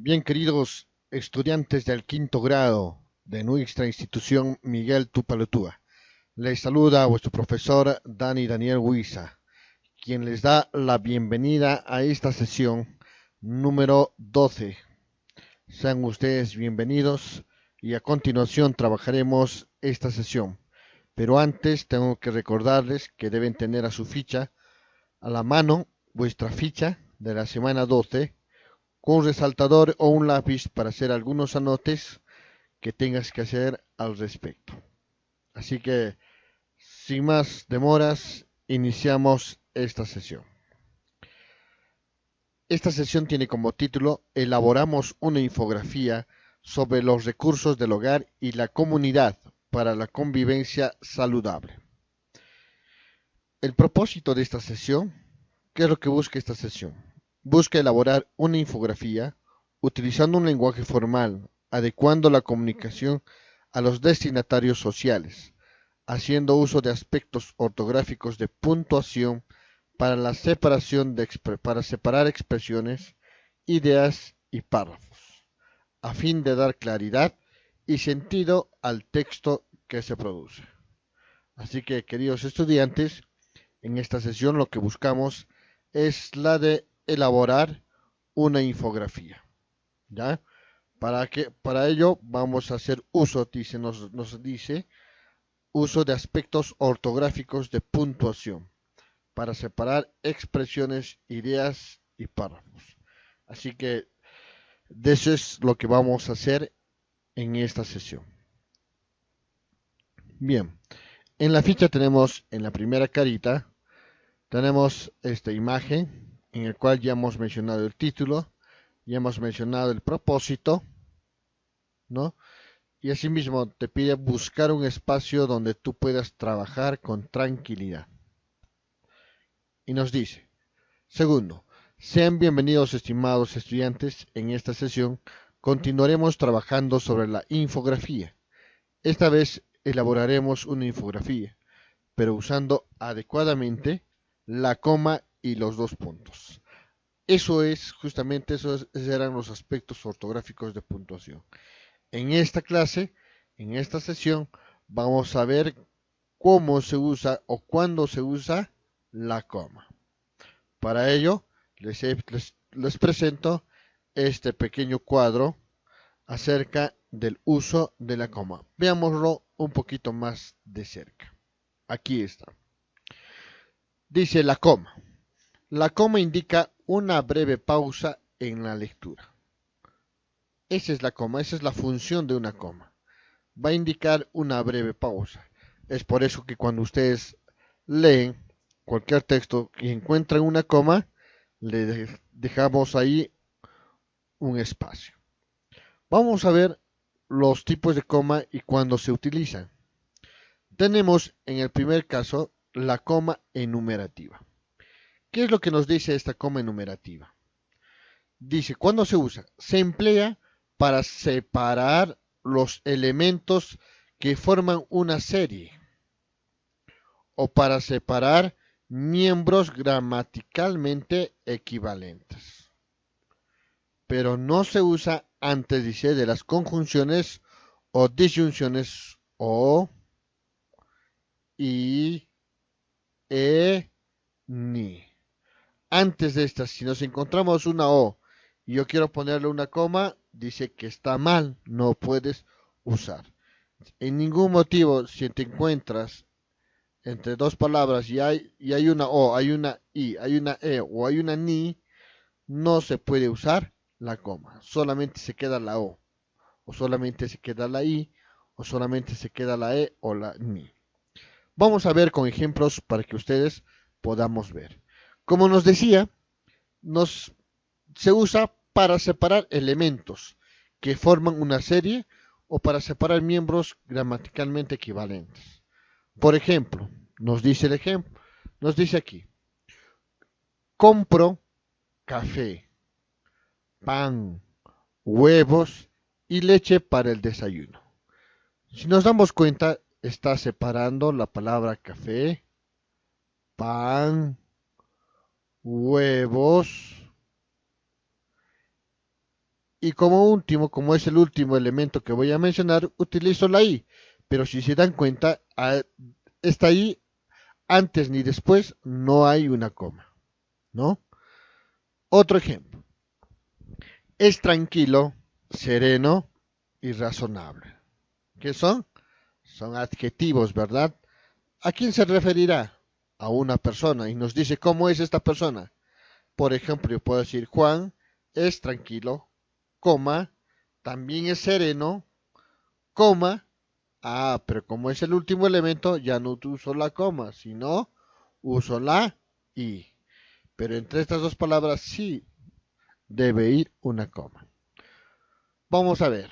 Bien, queridos estudiantes del quinto grado de nuestra institución Miguel Tupalutúa, les saluda vuestro profesor Dani Daniel Huiza, quien les da la bienvenida a esta sesión número 12. Sean ustedes bienvenidos y a continuación trabajaremos esta sesión. Pero antes tengo que recordarles que deben tener a su ficha a la mano vuestra ficha de la semana 12 con un resaltador o un lápiz para hacer algunos anotes que tengas que hacer al respecto. Así que, sin más demoras, iniciamos esta sesión. Esta sesión tiene como título Elaboramos una infografía sobre los recursos del hogar y la comunidad para la convivencia saludable. El propósito de esta sesión, ¿qué es lo que busca esta sesión? Busca elaborar una infografía utilizando un lenguaje formal, adecuando la comunicación a los destinatarios sociales, haciendo uso de aspectos ortográficos de puntuación para la separación para separar expresiones, ideas y párrafos, a fin de dar claridad y sentido al texto que se produce. Así que, queridos estudiantes, en esta sesión lo que buscamos es la de elaborar una infografía, ¿ya? Para ello vamos a hacer uso, nos dice, uso de aspectos ortográficos de puntuación para separar expresiones, ideas y párrafos. Así que de eso es lo que vamos a hacer en esta sesión. Bien, en la ficha tenemos en la primera carita tenemos esta imagen en el cual ya hemos mencionado el título, ya hemos mencionado el propósito, ¿no? Y asimismo te pide buscar un espacio donde tú puedas trabajar con tranquilidad. Y nos dice, segundo, sean bienvenidos estimados estudiantes, en esta sesión continuaremos trabajando sobre la infografía. Esta vez elaboraremos una infografía, pero usando adecuadamente la coma y los dos puntos. Justamente esos eran los aspectos ortográficos de puntuación. En esta clase, en esta sesión, vamos a ver cómo se usa o cuándo se usa la coma. Para ello, les presento este pequeño cuadro acerca del uso de la coma. Veámoslo un poquito más de cerca. Aquí está. Dice la coma. La coma indica una breve pausa en la lectura. Esa es la coma, esa es la función de una coma. Va a indicar una breve pausa. Es por eso que cuando ustedes leen cualquier texto y encuentran una coma, le dejamos ahí un espacio. Vamos a ver los tipos de coma y cuándo se utilizan. Tenemos en el primer caso la coma enumerativa. ¿Qué es lo que nos dice esta coma enumerativa? Dice, ¿cuándo se usa? Se emplea para separar los elementos que forman una serie o para separar miembros gramaticalmente equivalentes. Pero no se usa antes, dice, de las conjunciones o disyunciones o, y, ni. Antes de estas, si nos encontramos una o y yo quiero ponerle una coma, dice que está mal, no puedes usar. En ningún motivo, si te encuentras entre dos palabras y hay una o, hay una i, hay una e o hay una ni, no se puede usar la coma. Solamente se queda la o solamente se queda la i, o solamente se queda la e o la ni. Vamos a ver con ejemplos para que ustedes podamos ver. Como nos decía, nos, se usa para separar elementos que forman una serie o para separar miembros gramaticalmente equivalentes. Por ejemplo, nos dice el ejemplo, nos dice aquí, compro café, pan, huevos y leche para el desayuno. Si nos damos cuenta, está separando la palabra café, pan, huevos Y como último, como es el último elemento que voy a mencionar, utilizo la I. Pero si se dan cuenta, esta I antes ni después no hay una coma, ¿no? Otro ejemplo. Es tranquilo, sereno y razonable. ¿Qué son? Son adjetivos, ¿verdad? ¿A quién se referirá? A una persona y nos dice cómo es esta persona. Por ejemplo, yo puedo decir Juan es tranquilo, coma, también es sereno, coma. Pero como es el último elemento, ya no uso la coma, sino uso la I. Pero entre estas dos palabras sí debe ir una coma. Vamos a ver.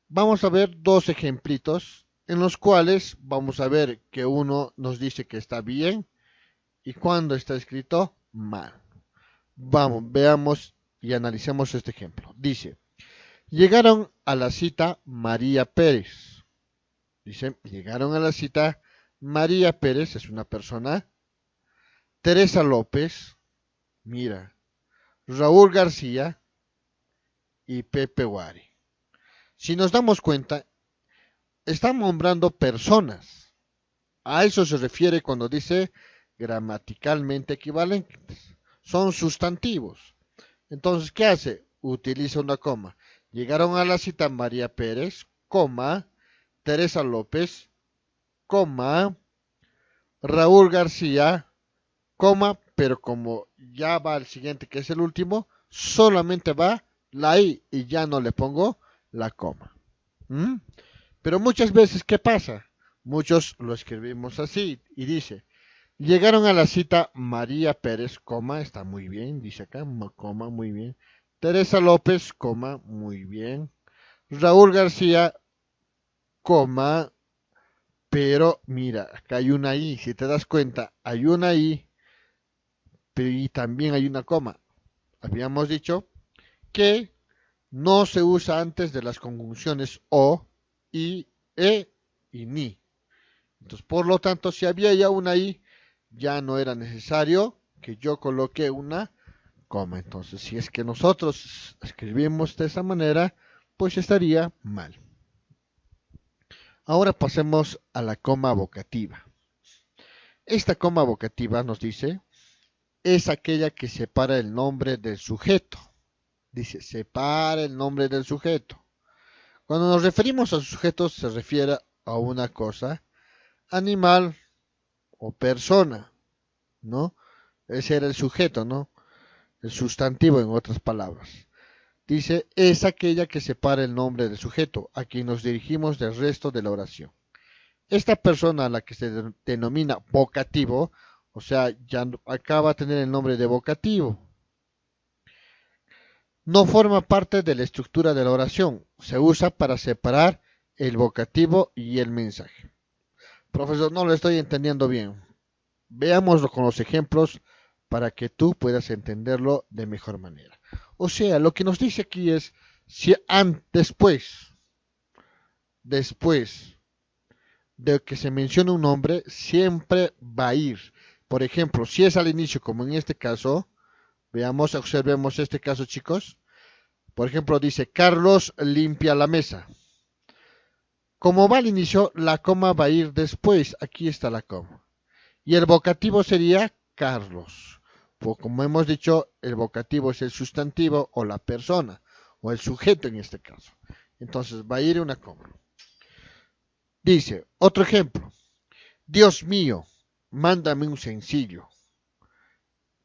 Vamos a ver dos ejemplitos en los cuales vamos a ver que uno nos dice que está bien y cuando está escrito mal. Vamos, veamos y analicemos este ejemplo. Dice, llegaron a la cita María Pérez. Dice, llegaron a la cita María Pérez, es una persona, Teresa López, mira, Raúl García y Pepe Guari. Si nos damos cuenta, están nombrando personas. A eso se refiere cuando dice gramaticalmente equivalentes. Son sustantivos. Entonces, ¿qué hace? Utiliza una coma. Llegaron a la cita María Pérez, coma, Teresa López, coma, Raúl García, coma, pero como ya va el siguiente, que es el último, solamente va la I y ya no le pongo la coma. ¿Mm? Pero muchas veces, ¿qué pasa? Muchos lo escribimos así y dice, llegaron a la cita María Pérez, coma, está muy bien, dice acá, coma, muy bien. Teresa López, coma, muy bien. Raúl García, coma, pero mira, acá hay una I, si te das cuenta, hay una I, pero y también hay una coma. Habíamos dicho que no se usa antes de las conjunciones o, i, e y ni. Entonces, por lo tanto, si había ya una i, ya no era necesario que yo coloque una coma. Entonces, si es que nosotros escribimos de esa manera, pues estaría mal. Ahora pasemos a la coma vocativa. Esta coma vocativa nos dice, es aquella que separa el nombre del sujeto. Dice, separa el nombre del sujeto. Cuando nos referimos a sujetos se refiere a una cosa, animal o persona, ¿no? Ese era el sujeto, ¿no? El sustantivo en otras palabras. Dice, es aquella que separa el nombre del sujeto, a quien nos dirigimos del resto de la oración. Esta persona a la que se denomina vocativo, o sea, ya acaba de tener el nombre de vocativo. No forma parte de la estructura de la oración, se usa para separar el vocativo y el mensaje. Profesor, no lo estoy entendiendo bien. Veámoslo con los ejemplos para que tú puedas entenderlo de mejor manera. O sea, lo que nos dice aquí es, si después de que se mencione un nombre, siempre va a ir. Por ejemplo, si es al inicio, como en este caso, veamos, observemos este caso, chicos. Por ejemplo, dice, Carlos limpia la mesa. Como va al inicio, la coma va a ir después. Aquí está la coma. Y el vocativo sería Carlos. Pues como hemos dicho, el vocativo es el sustantivo o la persona, o el sujeto en este caso. Entonces va a ir una coma. Dice, otro ejemplo. Dios mío, mándame un sencillo.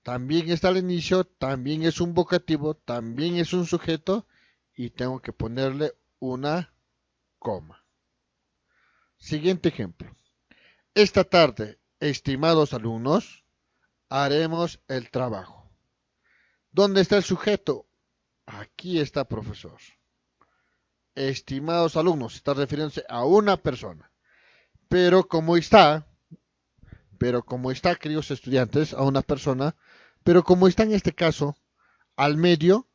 También está al inicio, también es un vocativo, también es un sujeto y tengo que ponerle una coma. Siguiente ejemplo. Esta tarde, estimados alumnos, haremos el trabajo. ¿Dónde está el sujeto? Aquí está, profesor. Estimados alumnos, está refiriéndose a una persona. Pero como está, queridos estudiantes, a una persona, pero como está en este caso, al medio,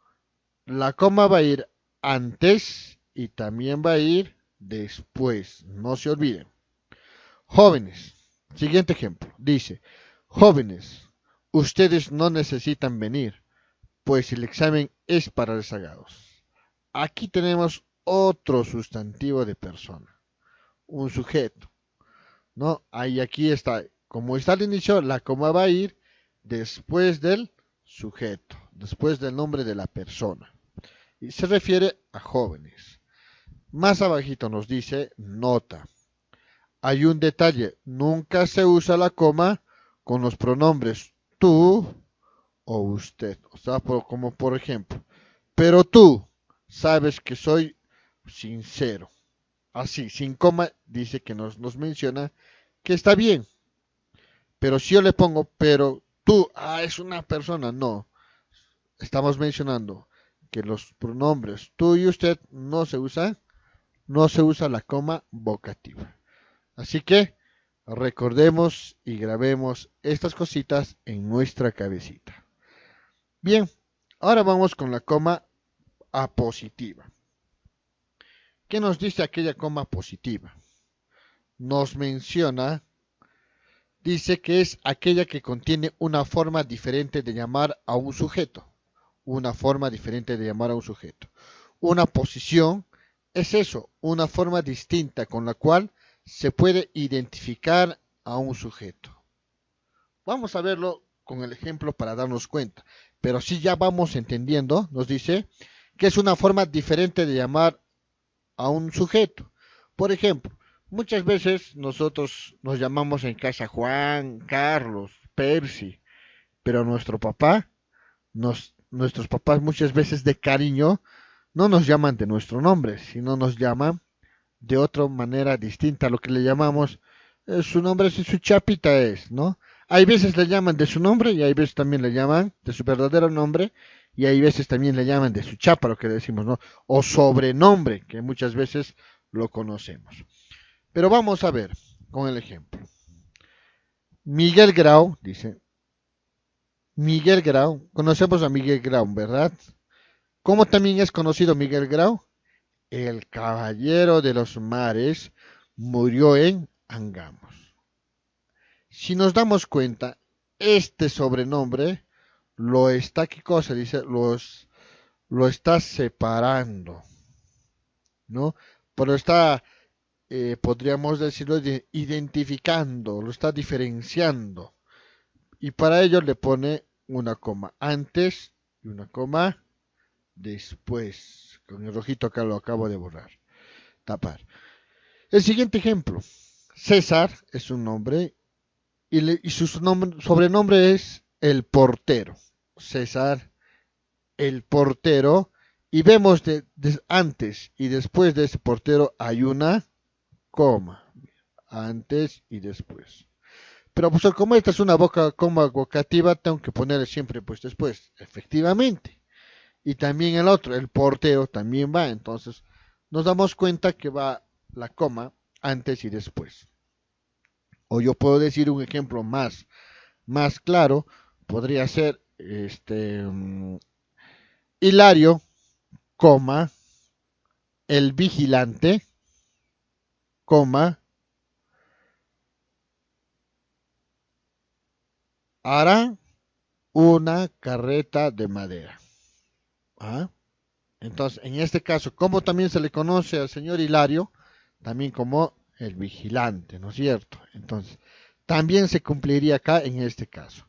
la coma va a ir antes y también va a ir después. No se olviden. Jóvenes. Siguiente ejemplo. Dice, jóvenes, ustedes no necesitan venir, pues el examen es para rezagados. aquí tenemos otro sustantivo de persona, un sujeto, ¿no? Ahí aquí está, como está al inicio, la coma va a ir después del sujeto, después del nombre de la persona. Y se refiere a jóvenes. Más abajito nos dice nota. Hay un detalle, nunca se usa la coma con los pronombres tú o usted. O sea, como por ejemplo, pero tú sabes que soy sincero. Así, sin coma, dice que nos menciona que está bien. Pero si yo le pongo, pero tú, es una persona, no. Estamos mencionando que los pronombres tú y usted no se usa la coma vocativa. Así que recordemos y grabemos estas cositas en nuestra cabecita. Bien, ahora vamos con la coma apositiva. ¿Qué nos dice aquella coma positiva? Nos menciona, dice que es aquella que contiene una forma diferente de llamar a un sujeto. Una forma diferente de llamar a un sujeto. Una posición es eso, una forma distinta con la cual se puede identificar a un sujeto. Vamos a verlo con el ejemplo para darnos cuenta. Pero si ya vamos entendiendo, nos dice que es una forma diferente de llamar a un sujeto. Por ejemplo, muchas veces nosotros nos llamamos en casa Juan, Carlos, Percy, pero nuestros papás muchas veces de cariño no nos llaman de nuestro nombre, sino nos llaman de otra manera distinta a lo que le llamamos su nombre, si su chapita es, ¿no? Hay veces le llaman de su nombre y hay veces también le llaman de su verdadero nombre y hay veces también le llaman de su chapa, lo que decimos, ¿no? O sobrenombre, que muchas veces lo conocemos. Pero vamos a ver con el ejemplo. Miguel Grau, dice, Miguel Grau, conocemos a Miguel Grau, ¿verdad? ¿Cómo también es conocido Miguel Grau? El caballero de los mares murió en Angamos. Si nos damos cuenta, este sobrenombre lo está, ¿qué cosa? Dice, lo está separando, ¿no? Pero está, podríamos decirlo, identificando, lo está diferenciando. Y para ello le pone una coma antes y una coma después. Con el rojito acá lo acabo de borrar, tapar. El siguiente ejemplo. César es un nombre y su sobrenombre es el portero. César, el portero. Y vemos antes y después de ese portero hay una coma. Antes y después. Pero pues como esta es una coma vocativa, tengo que ponerle siempre pues después. Efectivamente. Y también el otro, el portero, también va. Entonces nos damos cuenta que va la coma antes y después. O yo puedo decir un ejemplo más claro, podría ser Hilario, coma, el vigilante, coma, hará una carreta de madera. ¿Ah? Entonces, en este caso, como también se le conoce al señor Hilario, también como el vigilante, ¿no es cierto? Entonces, también se cumpliría acá en este caso.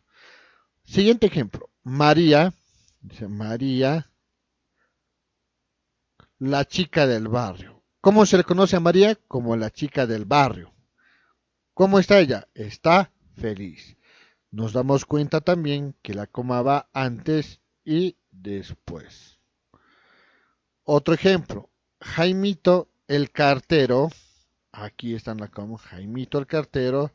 Siguiente ejemplo, María, dice María, la chica del barrio. ¿Cómo se le conoce a María? Como la chica del barrio. ¿Cómo está ella? Está feliz. Nos damos cuenta también que la coma va antes y después. Otro ejemplo, Jaimito el cartero, aquí está en la coma, Jaimito el cartero,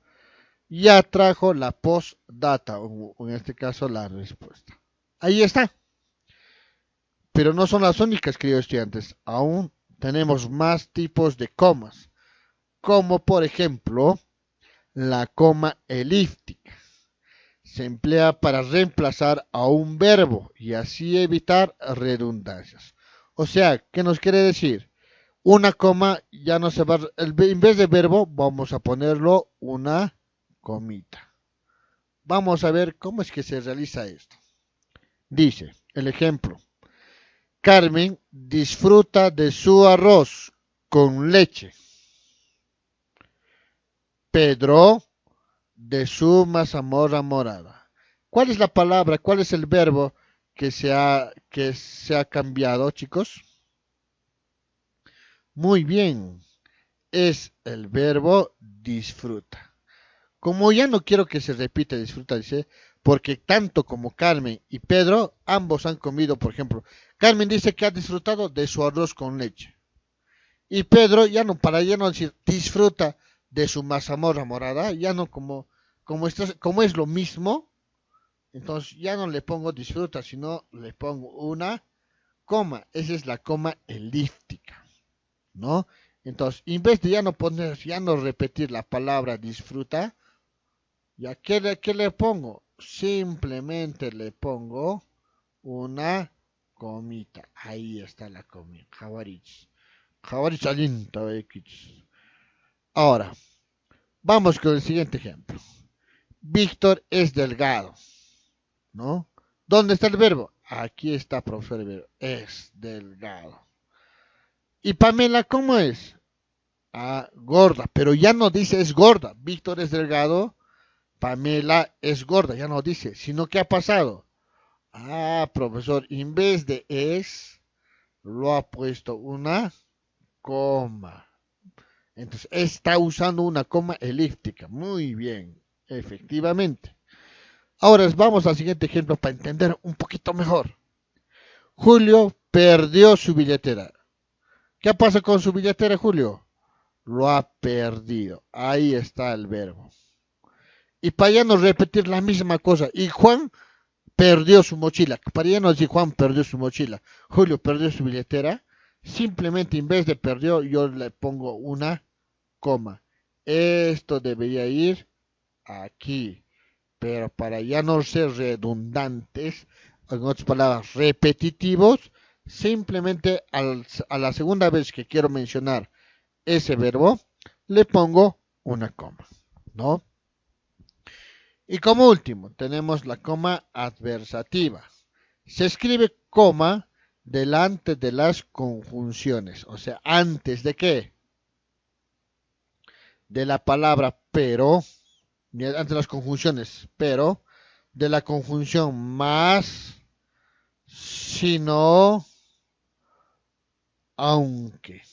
ya trajo la postdata, o en este caso la respuesta. Ahí está. Pero no son las únicas, queridos estudiantes. Aún tenemos más tipos de comas, como por ejemplo la coma elíptica. Se emplea para reemplazar a un verbo y así evitar redundancias. O sea, ¿qué nos quiere decir? Una coma ya no se va, en vez de verbo vamos a ponerlo una comita. Vamos a ver cómo es que se realiza esto. Dice, el ejemplo, Carmen disfruta de su arroz con leche. Pedro de su mazamorra morada. ¿Cuál es la palabra, cuál es el verbo que se ha cambiado, chicos? Muy bien, es el verbo disfruta. Como ya no quiero que se repita disfruta, dice, porque tanto como Carmen y Pedro, ambos han comido, por ejemplo, Carmen dice que ha disfrutado de su arroz con leche. Y Pedro, ya no, para ya no decir disfruta de su mazamorra morada, ya no como es lo mismo, entonces ya no le pongo disfruta, sino le pongo una coma. Esa es la coma elíptica, ¿no? Entonces, en vez de ya no repetir la palabra disfruta, ¿ya qué le pongo? Simplemente le pongo una comita. Ahí está la comida. Javarich. Javarich alinta, ahora, vamos con el siguiente ejemplo. Víctor es delgado, ¿no? ¿Dónde está el verbo? Aquí está, profesor, el verbo. Es delgado. ¿Y Pamela cómo es? Ah, gorda, pero ya no dice es gorda. Víctor es delgado, Pamela es gorda, ya no dice, sino que ha pasado. Ah, profesor, en vez de es, lo ha puesto una coma. Entonces, está usando una coma elíptica. Muy bien, efectivamente. Ahora vamos al siguiente ejemplo para entender un poquito mejor. Julio perdió su billetera. ¿Qué pasa con su billetera, Julio? Lo ha perdido. Ahí está el verbo. Y para ya no repetir la misma cosa. Y Juan perdió su mochila. Para ya no decir Juan perdió su mochila. Julio perdió su billetera. Simplemente en vez de perdió, yo le pongo una coma. Esto debería ir aquí. Pero para ya no ser redundantes, en otras palabras, repetitivos, simplemente a la segunda vez que quiero mencionar ese verbo, le pongo una coma, ¿no? Y como último, tenemos la coma adversativa. Se escribe coma delante de las conjunciones, o sea, ¿antes de qué? De la palabra pero, antes de las conjunciones, pero, de la conjunción más, sino, aunque.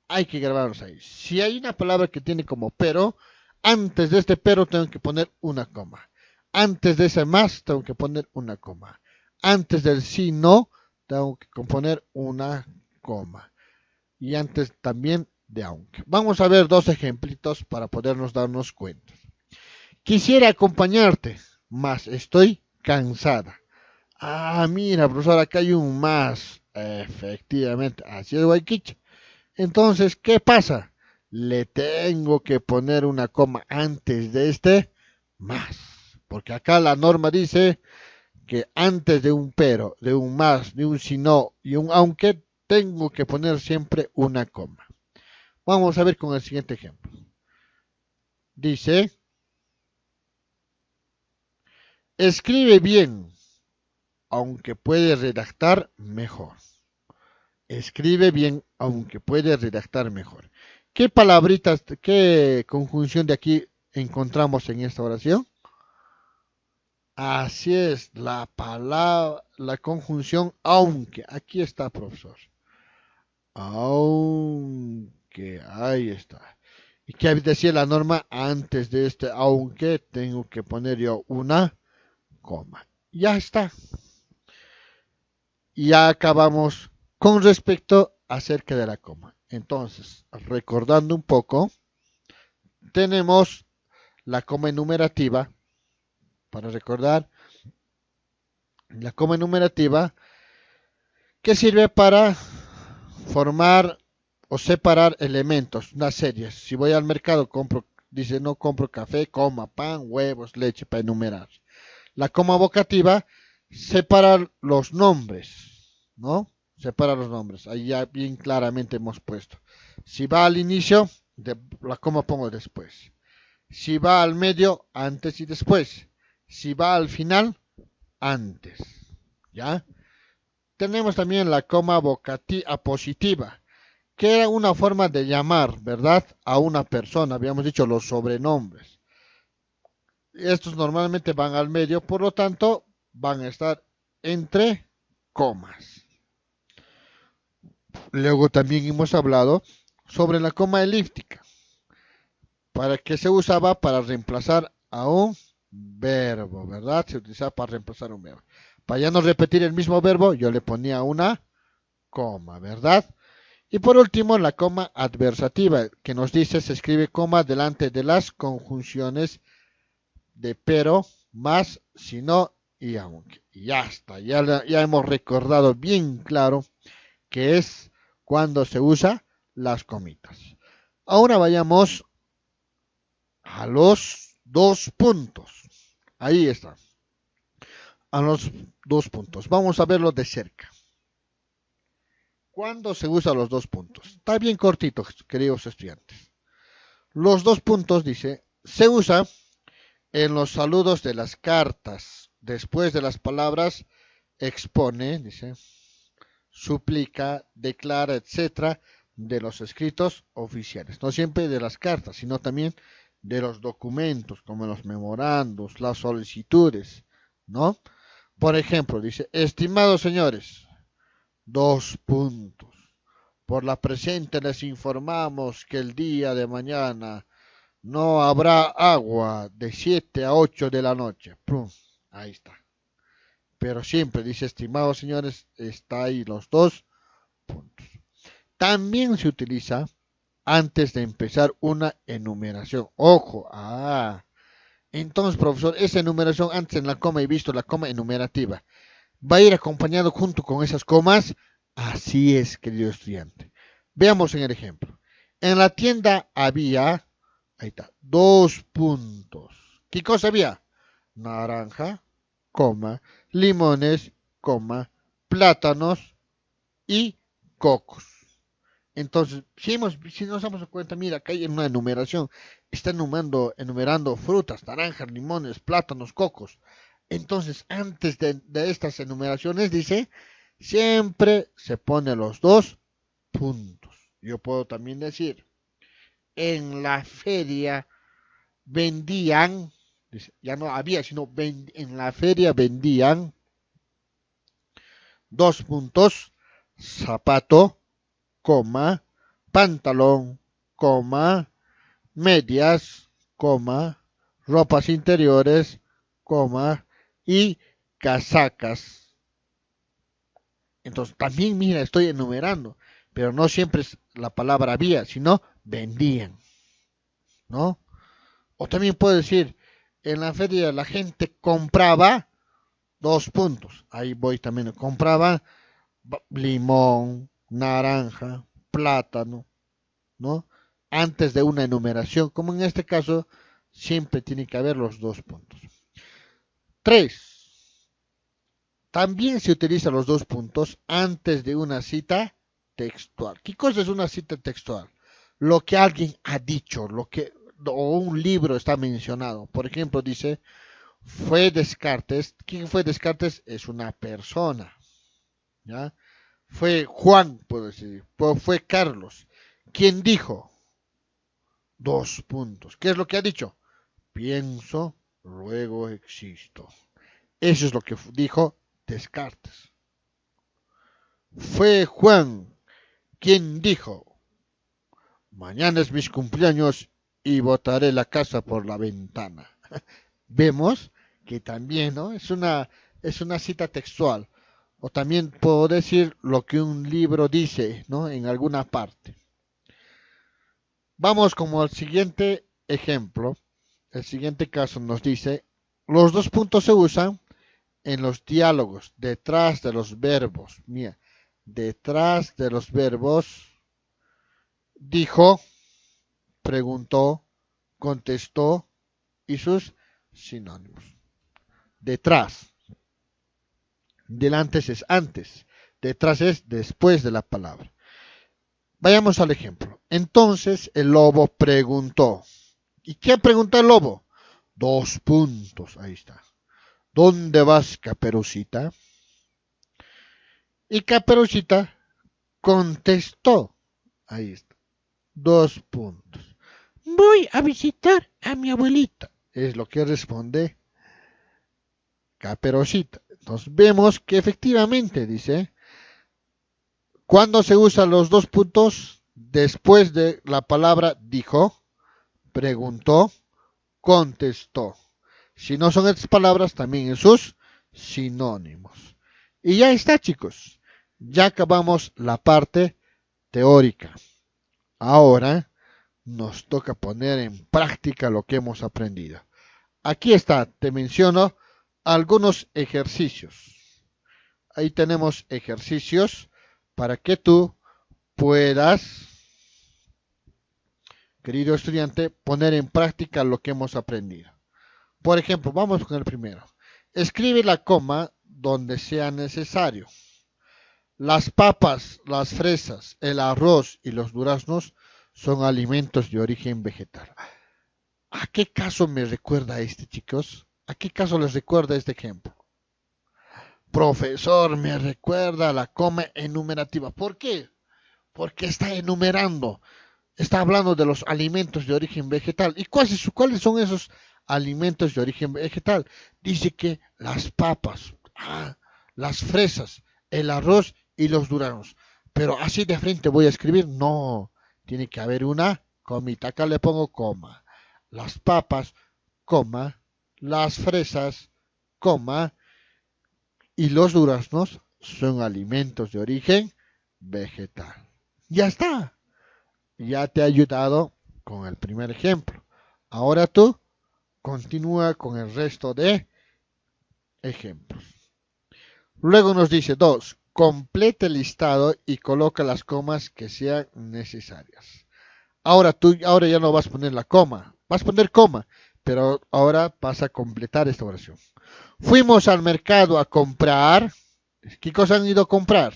Hay que grabarlos ahí. Si hay una palabra que tiene como pero, antes de este pero tengo que poner una coma. Antes de ese más tengo que poner una coma. Antes del si no tengo que poner una coma. Y antes también de aunque. Vamos a ver dos ejemplitos para podernos darnos cuenta. Quisiera acompañarte, mas estoy cansada. Ah, mira, profesor, acá hay un más. Efectivamente, así es, Guayquicha. Entonces, ¿qué pasa? Le tengo que poner una coma antes de este más. Porque acá la norma dice que antes de un pero, de un más, de un si no y un aunque, tengo que poner siempre una coma. Vamos a ver con el siguiente ejemplo. Dice, escribe bien, aunque puede redactar mejor. Escribe bien, aunque puede redactar mejor. ¿Qué palabritas, qué conjunción de aquí encontramos en esta oración? Así es, la palabra, la conjunción aunque. Aquí está, profesor. Aunque, ahí está. ¿Y qué decía la norma? Antes de este aunque tengo que poner yo una coma. Ya está. Y ya acabamos con respecto acerca de la coma. Entonces, recordando un poco, tenemos la coma enumerativa. Para recordar, la coma enumerativa que sirve para formar o separar elementos, una serie. Si voy al mercado, dice no compro café, coma, pan, huevos, leche, para enumerar. La coma vocativa separa los nombres, ¿no? Separa los nombres. Ahí ya bien claramente hemos puesto. Si va al inicio, la coma pongo después. Si va al medio, antes y después. Si va al final, antes. ¿Ya? Tenemos también la coma apositiva, que era una forma de llamar, ¿verdad?, a una persona. Habíamos dicho los sobrenombres. Estos normalmente van al medio, por lo tanto, van a estar entre comas. Luego también hemos hablado sobre la coma elíptica, para que se usaba para reemplazar a un verbo, ¿verdad? Se utilizaba para reemplazar un verbo. Para ya no repetir el mismo verbo, yo le ponía una coma, ¿verdad? Y por último, la coma adversativa, que nos dice se escribe coma delante de las conjunciones de pero, más, si no y aunque. Y ya está, ya hemos recordado bien claro que es cuando se usa las comitas. Ahora vayamos a los dos puntos. Ahí está. A los dos puntos. Vamos a verlo de cerca. ¿Cuándo se usan los dos puntos? Está bien cortito, queridos estudiantes. Los dos puntos, dice, se usa en los saludos de las cartas, después de las palabras expone, dice, suplica, declara, etcétera, de los escritos oficiales. No siempre de las cartas, sino también de los documentos, como los memorandos, las solicitudes, ¿no? Por ejemplo, dice, estimados señores, dos puntos. Por la presente les informamos que el día de mañana no habrá agua de 7 a 8 de la noche. ¡Pum! Ahí está. Pero siempre dice, estimados señores, está ahí los dos puntos. También se utiliza antes de empezar una enumeración. Ojo, entonces, profesor, esa enumeración antes en la coma he visto la coma enumerativa. ¿Va a ir acompañado junto con esas comas? Así es, querido estudiante. Veamos en el ejemplo. En la tienda había, ahí está, dos puntos. ¿Qué cosa había? Naranja, coma, limones, coma, plátanos y cocos. Entonces, si nos damos cuenta, mira, acá hay una enumeración. Está enumerando frutas, naranjas, limones, plátanos, cocos. Entonces, antes de estas enumeraciones, dice, siempre se pone los dos puntos. Yo puedo también decir, en la feria vendían, dice, ya no había, sino en la feria vendían dos puntos, zapato, coma, pantalón, coma, medias, coma, ropas interiores, coma, y casacas. Entonces, también, mira, estoy enumerando, pero no siempre es la palabra había, sino vendían, ¿no? O también puedo decir, en la feria la gente compraba dos puntos. Ahí voy también, compraba limón, naranja, plátano, ¿no? Antes de una enumeración, como en este caso, siempre tiene que haber los dos puntos. 3. También se utilizan los dos puntos antes de una cita textual. ¿Qué cosa es una cita textual? Lo que alguien ha dicho, o un libro está mencionado. Por ejemplo, dice, fue Descartes. ¿Quién fue Descartes? Es una persona, ¿ya? Fue Juan, puedo decir. Fue Carlos. ¿Quién dijo? Dos puntos. ¿Qué es lo que ha dicho? Pienso, luego existo. Eso es lo que dijo Descartes. Fue Juan quien dijo, mañana es mis cumpleaños y botaré la casa por la ventana. Vemos que también, ¿no? Es una cita textual. O también puedo decir lo que un libro dice, ¿no? En alguna parte. Vamos como al siguiente ejemplo. El siguiente caso nos dice, los dos puntos se usan en los diálogos, detrás de los verbos. Mira, detrás de los verbos, dijo, preguntó, contestó y sus sinónimos. Detrás. Delante es antes. Detrás es después de la palabra. Vayamos al ejemplo. Entonces el lobo preguntó. ¿Y qué preguntó el lobo? Dos puntos. Ahí está. ¿Dónde vas, Caperucita? Y Caperucita contestó. Ahí está. 2 puntos. Voy a visitar a mi abuelita. Es lo que responde Caperucita. Entonces vemos que efectivamente dice, ¿cuándo se usan los 2 puntos? Después de la palabra dijo, preguntó, contestó. Si no son estas palabras, también en sus sinónimos. Y ya está, chicos. Ya acabamos la parte teórica. Ahora nos toca poner en práctica lo que hemos aprendido. Aquí está, te menciono algunos ejercicios. Ahí tenemos ejercicios para que tú puedas, querido estudiante, poner en práctica lo que hemos aprendido. Por ejemplo, vamos con el primero. Escribe la coma donde sea necesario. Las papas, las fresas, el arroz y los duraznos son alimentos de origen vegetal. ¿A qué caso me recuerda este, chicos? ¿A qué caso les recuerda este ejemplo? Profesor, me recuerda a la coma enumerativa. ¿Por qué? Porque está enumerando. Está hablando de los alimentos de origen vegetal. ¿Y cuáles son esos alimentos de origen vegetal? Dice que las papas, las fresas, el arroz y los duraznos. Pero así de frente voy a escribir, no, tiene que haber una comita. Acá le pongo coma. Las papas, coma, las fresas, coma, y los duraznos son alimentos de origen vegetal. Ya está. Ya te he ayudado con el primer ejemplo. Ahora tú continúa con el resto de ejemplos. Luego nos dice 2. Complete el listado y coloca las comas que sean necesarias. Ahora ya no vas a poner la coma, vas a poner coma, pero ahora vas a completar esta oración. Fuimos al mercado a comprar. ¿Qué cosa han ido a comprar?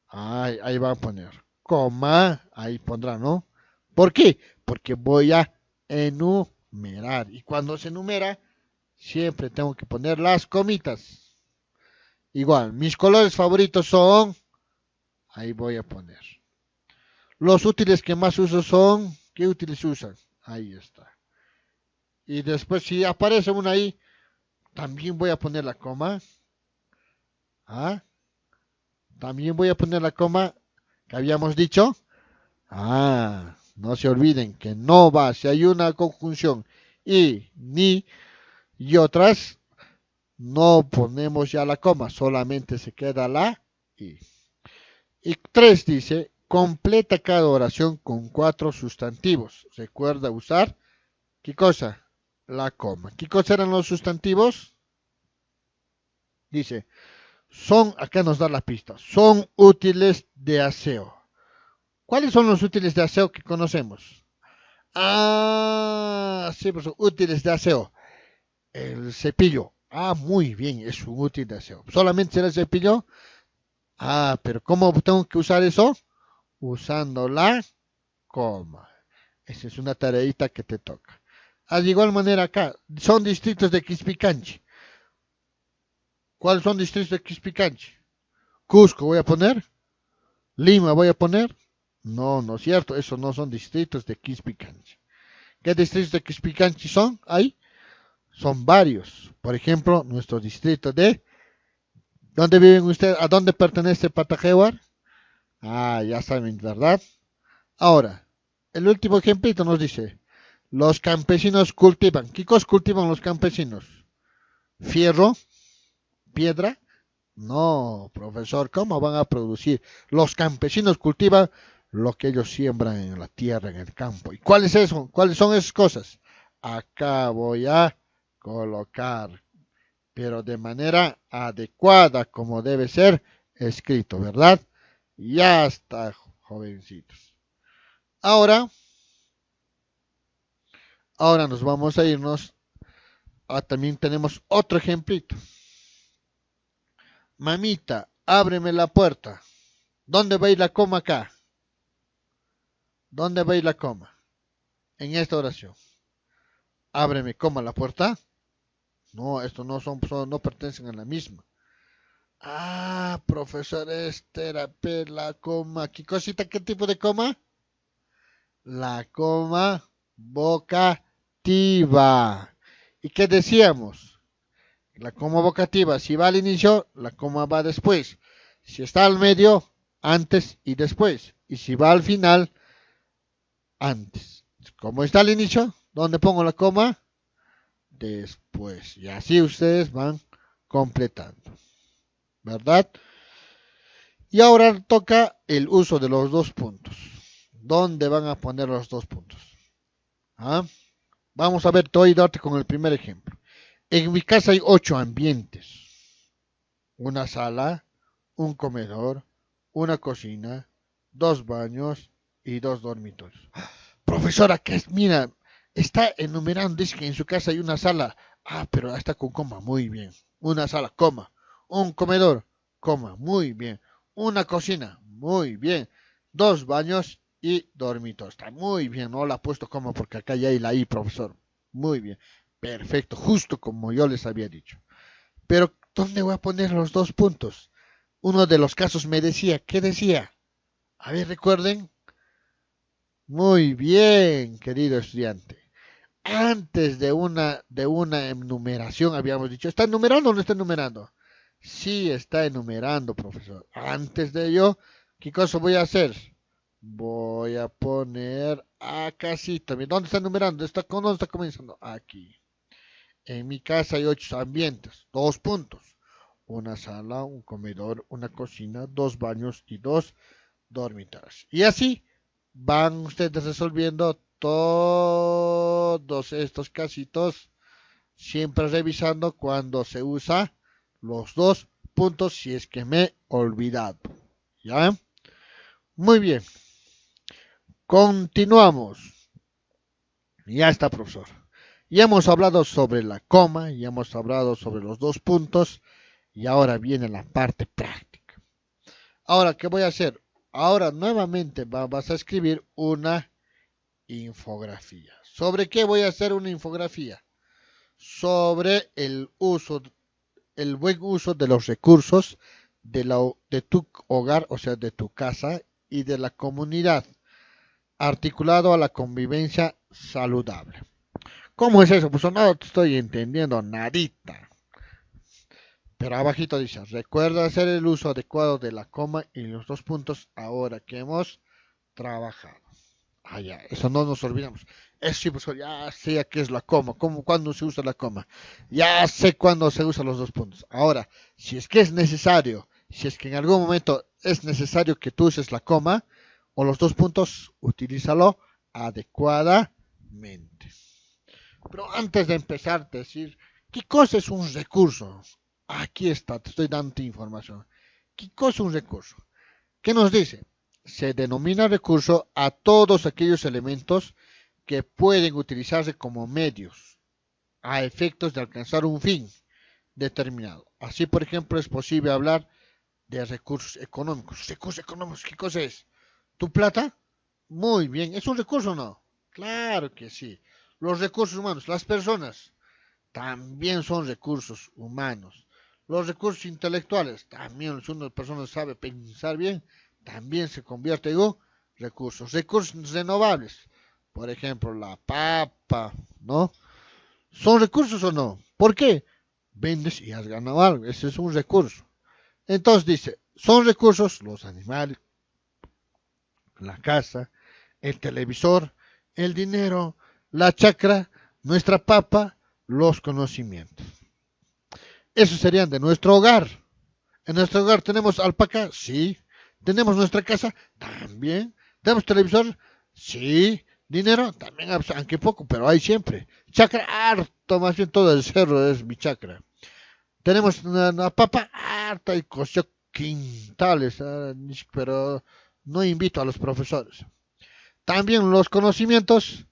Ahí va a poner coma, ahí pondrá, ¿no? ¿Por qué? Porque voy a enumerar. Y cuando se enumera, siempre tengo que poner las comitas. Igual, mis colores favoritos son, ahí voy a poner. Los útiles que más uso son, ¿qué útiles usan? Ahí está. Y después si aparece una ahí, también voy a poner la coma. ¿Ah? También voy a poner la coma que habíamos dicho. No se olviden que no va, si hay una conjunción y, ni y otras, no ponemos ya la coma, solamente se queda la y. Y 3 dice, completa cada oración con 4 sustantivos. Recuerda usar, ¿qué cosa? La coma. ¿Qué cosa eran los sustantivos? Dice, acá nos da la pista, son útiles de aseo. ¿Cuáles son los útiles de aseo que conocemos? Sí, pues son útiles de aseo. El cepillo. Muy bien, es un útil de aseo. ¿Solamente será el cepillo? Pero ¿cómo tengo que usar eso? Usando la coma. Esa es una tareita que te toca. De igual manera acá, son distritos de Quispicanchi. ¿Cuáles son distritos de Quispicanchi? Cusco voy a poner. Lima voy a poner. No, no es cierto, esos no son distritos de Quispicanchi. ¿Qué distritos de Quispicanchi son? Ahí son varios. Por ejemplo, nuestro distrito de... ¿Dónde viven ustedes? ¿A dónde pertenece Patajehuar? Ya saben, ¿verdad? Ahora, el último ejemplito nos dice, los campesinos cultivan. ¿Qué cosas cultivan los campesinos? ¿Fierro? ¿Piedra? No, profesor, ¿cómo van a producir? Los campesinos cultivan lo que ellos siembran en la tierra, en el campo. ¿Y cuáles son? ¿Cuáles son esas cosas? Acá voy a colocar, pero de manera adecuada, como debe ser escrito, ¿verdad? Ya está, jovencitos. Ahora, ahora nos vamos a irnos. También tenemos otro ejemplito. Mamita, ábreme la puerta. ¿Dónde va a ir la coma acá? ¿Dónde va a ir la coma? En esta oración. Ábreme, coma la puerta. No, estos no pertenecen a la misma. Ah, profesor, este era la coma. ¿Qué cosita? ¿Qué tipo de coma? La coma vocativa. ¿Y qué decíamos? La coma vocativa, si va al inicio, la coma va después. Si está al medio, antes y después. Y si va al final, antes. Como está al inicio, ¿dónde pongo la coma? Después. Y así ustedes van completando, ¿verdad? Y ahora toca el uso de los dos puntos. ¿Dónde van a poner los dos puntos? ¿Ah? Vamos a ver, te voy a darte con el primer ejemplo. En mi casa hay 8 ambientes. Una sala, un comedor, una cocina, 2 baños y 2 dormitorios. Profesora, ¿qué es? Mira, está enumerando, dice que en su casa hay una sala. Ah, pero está con coma, muy bien. Una sala, coma. Un comedor, coma, muy bien. Una cocina, muy bien. 2 baños y dormitorios. Está muy bien, no la ha puesto coma porque acá ya hay la I, profesor. Muy bien. Perfecto, justo como yo les había dicho. Pero, ¿dónde voy a poner los dos puntos? Uno de los casos me decía, ¿qué decía? A ver, recuerden. Muy bien, querido estudiante. Antes de una enumeración habíamos dicho, ¿está enumerando o no está enumerando? Sí, está enumerando, profesor. Antes de ello, ¿qué cosa voy a hacer? Voy a poner acá sí también. ¿Dónde está enumerando? ¿Dónde está comenzando? Aquí. En mi casa hay 8 ambientes, 2 puntos. Una sala, un comedor, una cocina, 2 baños y 2 dormitorios. Y así van ustedes resolviendo todos estos casitos, siempre revisando cuando se usa los dos puntos si es que me he olvidado. ¿Ya? Muy bien. Continuamos. Ya está, profesor. Ya hemos hablado sobre la coma, ya hemos hablado sobre los dos puntos y ahora viene la parte práctica. Ahora, ¿qué voy a hacer? Ahora nuevamente vas a escribir una infografía. ¿Sobre qué voy a hacer una infografía? Sobre el buen uso de los recursos de tu hogar, o sea, de tu casa y de la comunidad, articulado a la convivencia saludable. ¿Cómo es eso? Pues no te estoy entendiendo nadita. Pero abajito dice, recuerda hacer el uso adecuado de la coma y los dos puntos ahora que hemos trabajado. Ah, ya, eso no nos olvidamos. Es sí, profesor, ya sé qué es la coma, cuándo se usa la coma. Ya sé cuándo se usan los dos puntos. Ahora, si es que es necesario, si es que en algún momento es necesario que tú uses la coma o los dos puntos, utilízalo adecuadamente. Pero antes de empezar a decir, ¿qué cosa es un recurso? Aquí está, te estoy dando información. ¿Qué cosa es un recurso? ¿Qué nos dice? Se denomina recurso a todos aquellos elementos que pueden utilizarse como medios a efectos de alcanzar un fin determinado. Así, por ejemplo, es posible hablar de recursos económicos. Recursos económicos, ¿qué cosa es? ¿Tu plata? Muy bien, ¿es un recurso o no? Claro que sí. Los recursos humanos, las personas, también son recursos humanos. Los recursos intelectuales, también si una persona sabe pensar bien, también se convierte en recursos. Recursos renovables, por ejemplo, la papa, ¿no? ¿Son recursos o no? ¿Por qué? Vendes y has ganado algo, ese es un recurso. Entonces dice, son recursos los animales, la casa, el televisor, el dinero, la chacra, nuestra papa, los conocimientos. Esos serían de nuestro hogar. En nuestro hogar tenemos alpaca, sí. Tenemos nuestra casa, también. Tenemos televisor, sí. Dinero, también, aunque poco, pero hay siempre. Chacra, harto, más bien todo el cerro es mi chacra. Tenemos una papa, harta y coció quintales, pero no invito a los profesores. También los conocimientos,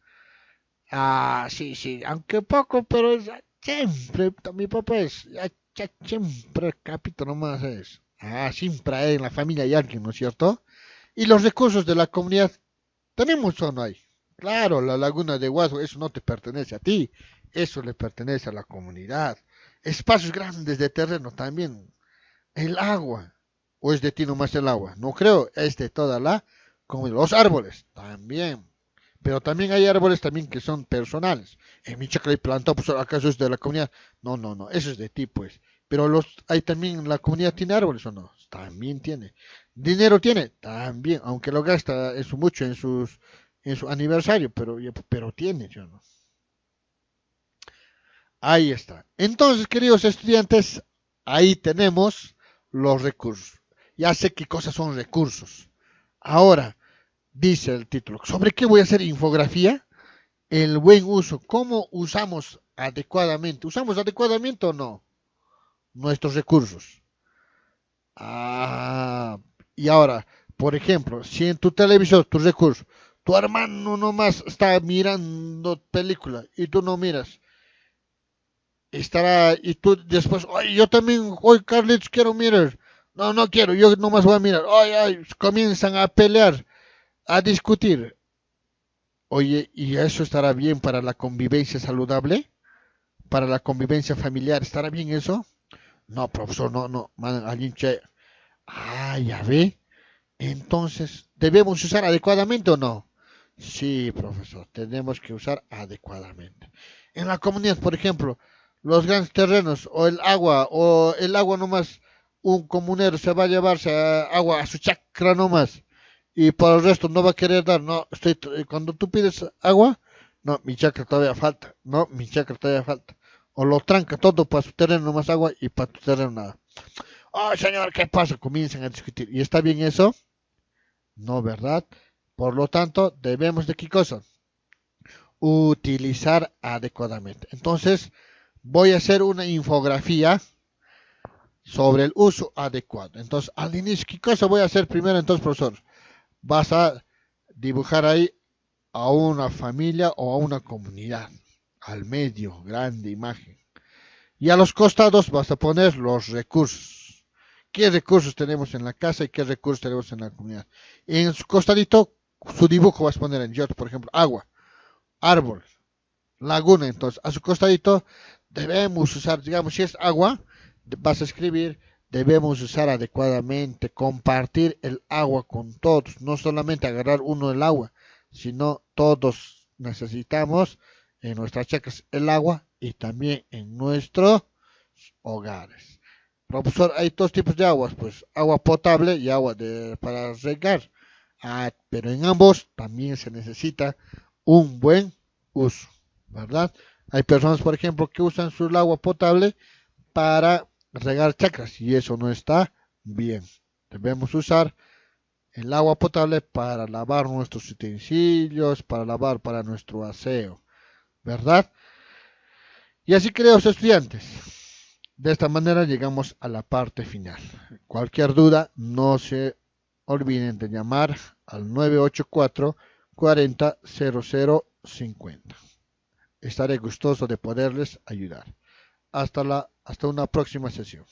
sí, sí, aunque poco, pero siempre, mi papá es, siempre capítulo más es. Siempre hay en la familia hay alguien, ¿no es cierto? Y los recursos de la comunidad, ¿tenemos o no hay? Claro, la laguna de Guasco, eso no te pertenece a ti, eso le pertenece a la comunidad. Espacios grandes de terreno también. El agua. ¿O es de ti nomás el agua? No creo, es de toda la comunidad. Los árboles, también. Pero también hay árboles también que son personales. En mi chacra hay plantado, pues acaso es de la comunidad. No, no, no, eso es de ti, pues. Pero hay también, la comunidad tiene árboles o no, también tiene. Dinero tiene, también, aunque lo gasta eso mucho en su aniversario, pero tiene, yo no. Ahí está. Entonces, queridos estudiantes, ahí tenemos los recursos. Ya sé qué cosas son recursos. Ahora, dice el título, ¿sobre qué voy a hacer infografía? El buen uso. ¿Cómo usamos adecuadamente? ¿Usamos adecuadamente o no nuestros recursos? Ah, y ahora, por ejemplo, si en tu televisor, tus recursos, tu hermano nomás está mirando película y tú no miras, estará, y tú después, ay, yo también, hoy Carlitos quiero mirar. No, no quiero, yo nomás voy a mirar. Ay, ay, comienzan a pelear, a discutir. Oye, ¿y eso estará bien para la convivencia saludable? ¿Para la convivencia familiar? ¿Estará bien eso? No, profesor, no, no. Alguien che. Ah, ya ve. Entonces, ¿debemos usar adecuadamente o no? Sí, profesor, tenemos que usar adecuadamente. En la comunidad, por ejemplo, los grandes terrenos o el agua nomás, un comunero se va a llevarse agua a su chacra nomás y para el resto no va a querer dar. No, cuando tú pides agua, no, mi chacra todavía falta. No, mi chacra todavía falta. O lo tranca todo para su terreno nomás agua y para tu terreno nada. Oh, señor, ¿qué pasa? Comienzan a discutir. ¿Y está bien eso? No, ¿verdad? Por lo tanto, debemos de qué cosa? Utilizar adecuadamente. Entonces, voy a hacer una infografía sobre el uso adecuado. Entonces, al inicio, ¿qué cosa voy a hacer primero? Entonces, profesor, vas a dibujar ahí a una familia o a una comunidad. Al medio, grande imagen. Y a los costados vas a poner los recursos. ¿Qué recursos tenemos en la casa y qué recursos tenemos en la comunidad? En su costadito, su dibujo vas a poner en Jot, por ejemplo, agua, árbol, laguna. Entonces, a su costadito debemos usar, digamos, si es agua, vas a escribir, debemos usar adecuadamente, compartir el agua con todos, no solamente agarrar uno del agua, sino todos necesitamos en nuestras chacras el agua y también en nuestros hogares. Profesor, hay dos tipos de aguas, pues agua potable y para regar. Ah, pero en ambos también se necesita un buen uso, ¿verdad? Hay personas, por ejemplo, que usan su agua potable para regar chacras y eso no está bien. Debemos usar el agua potable para lavar nuestros utensilios, para lavar para nuestro aseo, ¿verdad? Y así, queridos estudiantes, de esta manera llegamos a la parte final. Cualquier duda, no se olviden de llamar al 984 40 00 50. Estaré gustoso de poderles ayudar. Hasta una próxima sesión.